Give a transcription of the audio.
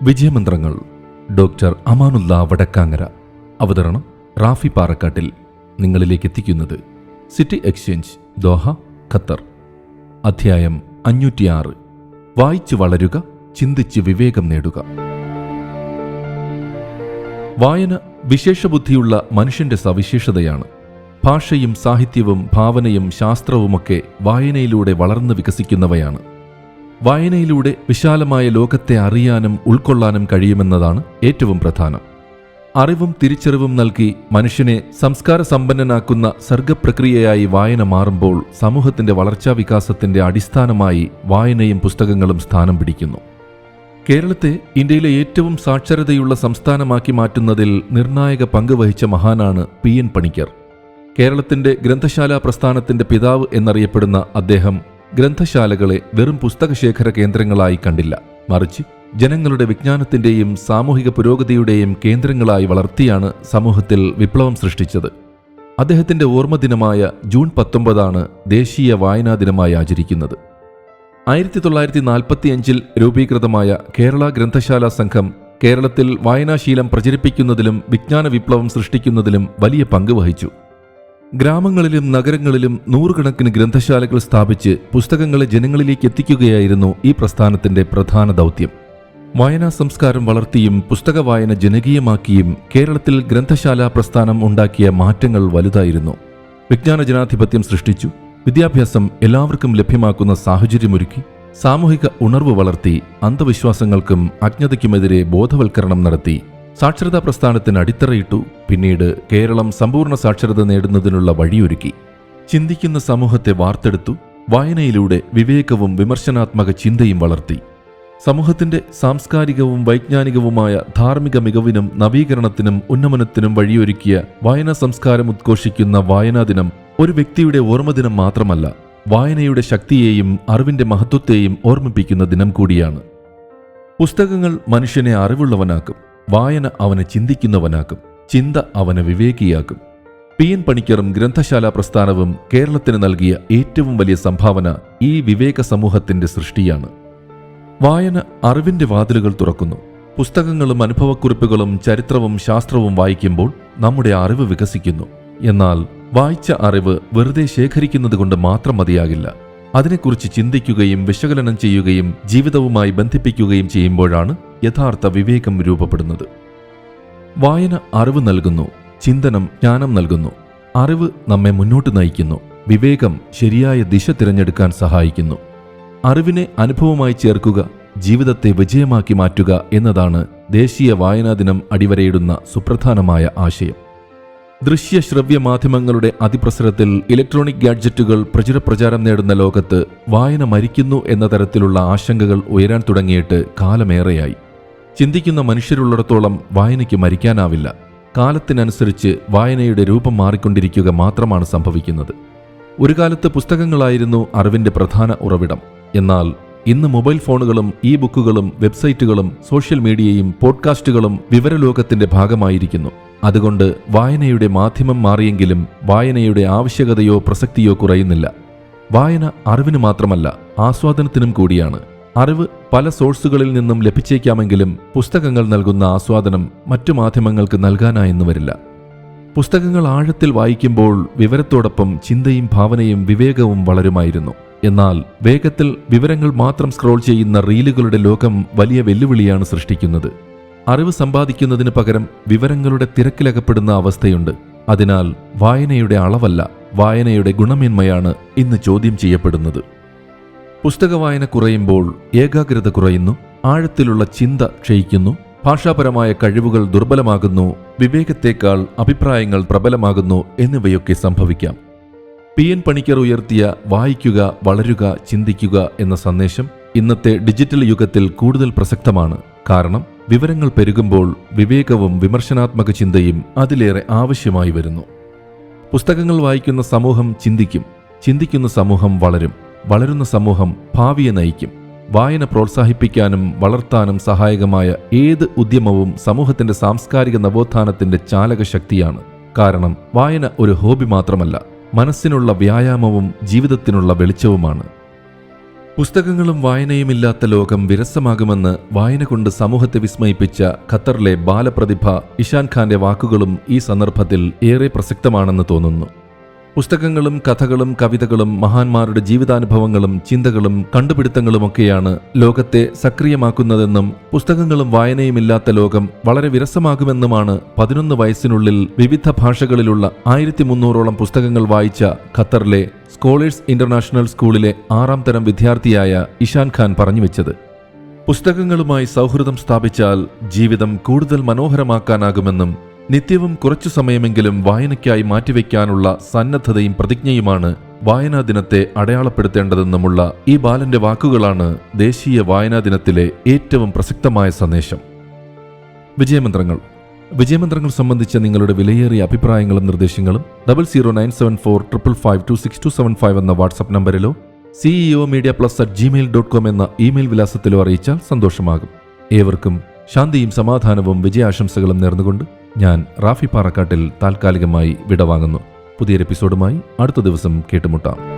വിജയമന്ത്രങ്ങൾ doctor Amanullah Vadakkangara. അവതരണം റാഫി പാറക്കാട്ടിൽ. നിങ്ങളിലേക്ക് എത്തിക്കുന്നത് സിറ്റി എക്സ്ചേഞ്ച്, ദോഹ, ഖത്തർ. അധ്യായം 506. വായിച്ചു വളരുക, ചിന്തിച്ച് വിവേകം നേടുക. വായന വിശേഷബുദ്ധിയുള്ള മനുഷ്യന്റെ സവിശേഷതയാണ്. ഭാഷയും സാഹിത്യവും ഭാവനയും ശാസ്ത്രവുമൊക്കെ വായനയിലൂടെ വളർന്നു വികസിക്കുന്നവയാണ്. വായനയിലൂടെ വിശാലമായ ലോകത്തെ അറിയാനും ഉൾക്കൊള്ളാനും കഴിയുമെന്നതാണ് ഏറ്റവും പ്രധാനം. അറിവും തിരിച്ചറിവും നൽകി മനുഷ്യനെ സംസ്കാര സമ്പന്നനാക്കുന്ന സർഗപ്രക്രിയയായി വായന മാറുമ്പോൾ സമൂഹത്തിന്റെ വളർച്ചാവികാസത്തിന്റെ അടിസ്ഥാനമായി വായനയും പുസ്തകങ്ങളും സ്ഥാനം പിടിക്കുന്നു. കേരളത്തെ ഇന്ത്യയിലെ ഏറ്റവും സാക്ഷരതയുള്ള സംസ്ഥാനമാക്കി മാറ്റുന്നതിൽ നിർണായക പങ്ക് വഹിച്ച മഹാനാണ് PN പണിക്കർ. കേരളത്തിന്റെ ഗ്രന്ഥശാലാ പ്രസ്ഥാനത്തിന്റെ പിതാവ് എന്നറിയപ്പെടുന്ന അദ്ദേഹം ഗ്രന്ഥശാലകളെ വെറും പുസ്തകശേഖര കേന്ദ്രങ്ങളായി കണ്ടില്ല, മറിച്ച് ജനങ്ങളുടെ വിജ്ഞാനത്തിന്റെയും സാമൂഹിക പുരോഗതിയുടെയും കേന്ദ്രങ്ങളായി വളർത്തിയാണ് സമൂഹത്തിൽ വിപ്ലവം സൃഷ്ടിച്ചത്. അദ്ദേഹത്തിന്റെ ഓർമ്മദിനമായ ജൂൺ 19 ദേശീയ വായനാ ദിനമായി ആചരിക്കുന്നത്. 1945 രൂപീകൃതമായ കേരള ഗ്രന്ഥശാല സംഘം കേരളത്തിൽ വായനാശീലം പ്രചരിപ്പിക്കുന്നതിലും വിജ്ഞാന വിപ്ലവം സൃഷ്ടിക്കുന്നതിലും വലിയ പങ്ക് വഹിച്ചു. ഗ്രാമങ്ങളിലും നഗരങ്ങളിലും നൂറുകണക്കിന് ഗ്രന്ഥശാലകൾ സ്ഥാപിച്ച് പുസ്തകങ്ങളെ ജനങ്ങളിലേക്ക് എത്തിക്കുകയായിരുന്നു ഈ പ്രസ്ഥാനത്തിന്റെ പ്രധാന ദൗത്യം. വായനാ സംസ്കാരം വളർത്തിയും പുസ്തക വായന ജനകീയമാക്കിയും കേരളത്തിൽ ഗ്രന്ഥശാലാ പ്രസ്ഥാനം ഉണ്ടാക്കിയ മാറ്റങ്ങൾ വലുതായിരുന്നു. വിജ്ഞാന ജനാധിപത്യം സൃഷ്ടിച്ചു, വിദ്യാഭ്യാസം എല്ലാവർക്കും ലഭ്യമാക്കുന്ന സാഹചര്യമൊരുക്കി, സാമൂഹിക ഉണർവ് വളർത്തി, അന്ധവിശ്വാസങ്ങൾക്കും അജ്ഞതയ്ക്കുമെതിരെ ബോധവൽക്കരണം നടത്തി, സാക്ഷരതാ പ്രസ്ഥാനത്തിന് അടിത്തറയിട്ടു. പിന്നീട് കേരളം സമ്പൂർണ്ണ സാക്ഷരത നേടുന്നതിനുള്ള വഴിയൊരുക്കി. ചിന്തിക്കുന്ന സമൂഹത്തെ വാർത്തെടുത്തു. വായനയിലൂടെ വിവേകവും വിമർശനാത്മക ചിന്തയും വളർത്തി. സമൂഹത്തിന്റെ സാംസ്കാരികവും വൈജ്ഞാനികവുമായ ധാർമ്മിക മികവിനും നവീകരണത്തിനും ഉന്നമനത്തിനും വഴിയൊരുക്കിയ വായനാ സംസ്കാരം ഉദ്ഘോഷിക്കുന്ന വായനാ ദിനം ഒരു വ്യക്തിയുടെ ഓർമ്മദിനം മാത്രമല്ല, വായനയുടെ ശക്തിയെയും അറിവിന്റെ മഹത്വത്തെയും ഓർമ്മിപ്പിക്കുന്ന ദിനം കൂടിയാണ്. പുസ്തകങ്ങൾ മനുഷ്യനെ അറിവുള്ളവനാക്കും, വായന അവനെ ചിന്തിക്കുന്നവനാക്കും, ചിന്ത അവനെ വിവേകിയാക്കും. PN പണിക്കറും ഗ്രന്ഥശാലാ പ്രസ്ഥാനവും കേരളത്തിന് നൽകിയ ഏറ്റവും വലിയ സംഭാവന ഈ വിവേക സമൂഹത്തിന്റെ സൃഷ്ടിയാണ്. വായന അറിവിന്റെ വാതിലുകൾ തുറക്കുന്നു. പുസ്തകങ്ങളും അനുഭവക്കുറിപ്പുകളും ചരിത്രവും ശാസ്ത്രവും വായിക്കുമ്പോൾ നമ്മുടെ അറിവ് വികസിക്കുന്നു. എന്നാൽ വായിച്ച അറിവ് വെറുതെ ശേഖരിക്കുന്നത് കൊണ്ട് മാത്രം മതിയാകില്ല. അതിനെക്കുറിച്ച് ചിന്തിക്കുകയും വിശകലനം ചെയ്യുകയും ജീവിതവുമായി ബന്ധിപ്പിക്കുകയും ചെയ്യുമ്പോഴാണ് യഥാർത്ഥ വിവേകം രൂപപ്പെടുന്നത്. വായന അറിവ് നൽകുന്നു, ചിന്തനം ജ്ഞാനം നൽകുന്നു. അറിവ് നമ്മെ മുന്നോട്ട് നയിക്കുന്നു, വിവേകം ശരിയായ ദിശ തിരഞ്ഞെടുക്കാൻ സഹായിക്കുന്നു. അറിവിനെ അനുഭവമായി ചേർക്കുക, ജീവിതത്തെ വിജയമാക്കി മാറ്റുക എന്നതാണ് ദേശീയ വായനാ ദിനം അടിവരയിടുന്ന സുപ്രധാനമായ ആശയം. ദൃശ്യ ശ്രവ്യ മാധ്യമങ്ങളുടെ അതിപ്രസരത്തിൽ ഇലക്ട്രോണിക് ഗാഡ്ജറ്റുകൾ പ്രചാരം നേടുന്ന ലോകത്ത് വായന മരിക്കുന്നു എന്ന തരത്തിലുള്ള ആശങ്കകൾ ഉയരാൻ തുടങ്ങിയിട്ട് കാലമേറെയായി. ചിന്തിക്കുന്ന മനുഷ്യരുള്ളിടത്തോളം വായനയ്ക്ക് മരിക്കാനാവില്ല. കാലത്തിനനുസരിച്ച് വായനയുടെ രൂപം മാറിക്കൊണ്ടിരിക്കുക മാത്രമാണ് സംഭവിക്കുന്നത്. ഒരു കാലത്ത് പുസ്തകങ്ങളായിരുന്നു അറിവിന്റെ പ്രധാന ഉറവിടം. എന്നാൽ ഇന്ന് മൊബൈൽ ഫോണുകളും ബുക്കുകളും വെബ്സൈറ്റുകളും സോഷ്യൽ മീഡിയയും പോഡ്കാസ്റ്റുകളും വിവരലോകത്തിന്റെ ഭാഗമായിരിക്കുന്നു. അതുകൊണ്ട് വായനയുടെ മാധ്യമം മാറിയെങ്കിലും വായനയുടെ ആവശ്യകതയോ പ്രസക്തിയോ കുറയുന്നില്ല. വായന അറിവിന് മാത്രമല്ല, ആസ്വാദനത്തിനും കൂടിയാണ്. അറിവ് പല സോഴ്സുകളിൽ നിന്നും ലഭിച്ചേക്കാമെങ്കിലും പുസ്തകങ്ങൾ നൽകുന്ന ആസ്വാദനം മറ്റു മാധ്യമങ്ങൾക്ക് നൽകാനായെന്ന് വരില്ല. പുസ്തകങ്ങൾ ആഴത്തിൽ വായിക്കുമ്പോൾ വിവരത്തോടൊപ്പം ചിന്തയും ഭാവനയും വിവേകവും വളരുമായിരുന്നു. എന്നാൽ വേഗത്തിൽ വിവരങ്ങൾ മാത്രം സ്ക്രോൾ ചെയ്യുന്ന റീലുകളുടെ ലോകം വലിയ വെല്ലുവിളിയാണ് സൃഷ്ടിക്കുന്നത്. അറിവ് സമ്പാദിക്കുന്നതിന് പകരം വിവരങ്ങളുടെ തിരക്കിലകപ്പെടുന്ന അവസ്ഥയുണ്ട്. അതിനാൽ വായനയുടെ അളവല്ല, വായനയുടെ ഗുണമേന്മയാണ് ഇന്ന് ചോദ്യം ചെയ്യപ്പെടുന്നത്. പുസ്തക വായന കുറയുമ്പോൾ ഏകാഗ്രത കുറയുന്നു, ആഴത്തിലുള്ള ചിന്ത ക്ഷയിക്കുന്നു, ഭാഷാപരമായ കഴിവുകൾ ദുർബലമാകുന്നു, വിവേകത്തേക്കാൾ അഭിപ്രായങ്ങൾ പ്രബലമാകുന്നു എന്നിവയൊക്കെ സംഭവിക്കാം. PN പണിക്കർ ഉയർത്തിയ വായിക്കുക, വളരുക, ചിന്തിക്കുക എന്ന സന്ദേശം ഇന്നത്തെ ഡിജിറ്റൽ യുഗത്തിൽ കൂടുതൽ പ്രസക്തമാണ്. കാരണം വിവരങ്ങൾ പെരുകുമ്പോൾ വിവേകവും വിമർശനാത്മക ചിന്തയും അതിലേറെ ആവശ്യമായി വരുന്നു. പുസ്തകങ്ങൾ വായിക്കുന്ന സമൂഹം ചിന്തിക്കും, ചിന്തിക്കുന്ന സമൂഹം വളരും, വളരുന്ന സമൂഹം ഭാവിയെ നയിക്കും. വായന പ്രോത്സാഹിപ്പിക്കാനും വളർത്താനും സഹായകമായ ഏത് ഉദ്യമവും സമൂഹത്തിന്റെ സാംസ്കാരിക നവോത്ഥാനത്തിന്റെ ചാലകശക്തിയാണ്. കാരണം വായന ഒരു ഹോബി മാത്രമല്ല, മനസ്സിനുള്ള വ്യായാമവും ജീവിതത്തിനുള്ള വെളിച്ചവുമാണ്. പുസ്തകങ്ങളും വായനയുമില്ലാത്ത ലോകം വിരസമാകുമെന്ന് വായന കൊണ്ട് സമൂഹത്തെ വിസ്മയിപ്പിച്ച ഖത്തറിലെ ബാലപ്രതിഭ ഇഷാൻ ഖാന്റെ വാക്കുകളും ഈ സന്ദർഭത്തിൽ ഏറെ പ്രസക്തമാണെന്ന് തോന്നുന്നു. പുസ്തകങ്ങളും കഥകളും കവിതകളും മഹാന്മാരുടെ ജീവിതാനുഭവങ്ങളും ചിന്തകളും കണ്ടുപിടുത്തങ്ങളുമൊക്കെയാണ് ലോകത്തെ സക്രിയമാക്കുന്നതെന്നും പുസ്തകങ്ങളും വായനയുമില്ലാത്ത ലോകം വളരെ വിരസമാകുമെന്നുമാണ് 11 വയസ്സിനുള്ളിൽ വിവിധ ഭാഷകളിലുള്ള 1300ഓളം പുസ്തകങ്ങൾ വായിച്ച ഖത്തറിലെ സ്കോളേഴ്സ് ഇന്റർനാഷണൽ സ്കൂളിലെ 6ാം തരം വിദ്യാർത്ഥിയായ ഇഷാൻ ഖാൻ പറഞ്ഞുവെച്ചത്. പുസ്തകങ്ങളുമായി സൗഹൃദം സ്ഥാപിച്ചാൽ ജീവിതം കൂടുതൽ മനോഹരമാക്കാനാകുമെന്നും നിത്യവും കുറച്ചു സമയമെങ്കിലും വായനയ്ക്കായി മാറ്റിവെക്കാനുള്ള സന്നദ്ധതയും പ്രതിജ്ഞയുമാണ് വായനാ ദിനത്തെ അടയാളപ്പെടുത്തേണ്ടതെന്നുമുള്ള ഈ ബാലന്റെ വാക്കുകളാണ് ദേശീയ വായനാ ദിനത്തിലെ ഏറ്റവും പ്രസക്തമായ സന്ദേശം. വിജയമന്ത്രങ്ങൾ സംബന്ധിച്ച നിങ്ങളുടെ വിലയേറിയ അഭിപ്രായങ്ങളും നിർദ്ദേശങ്ങളും 00974552625 എന്ന വാട്സ്ആപ്പ് നമ്പറിലോ ceomedia+@gmail.com എന്ന ഇമെയിൽ വിലാസത്തിലോ അറിയിച്ചാൽ സന്തോഷമാകും. ഏവർക്കും ശാന്തിയും സമാധാനവും വിജയാശംസകളും നേർന്നുകൊണ്ട് ഞാൻ റാഫി പാറക്കാട്ടിൽ താൽക്കാലികമായി വിടവാങ്ങുന്നു. പുതിയൊരു എപ്പിസോഡുമായി അടുത്ത ദിവസം കേട്ടുമുട്ടാം.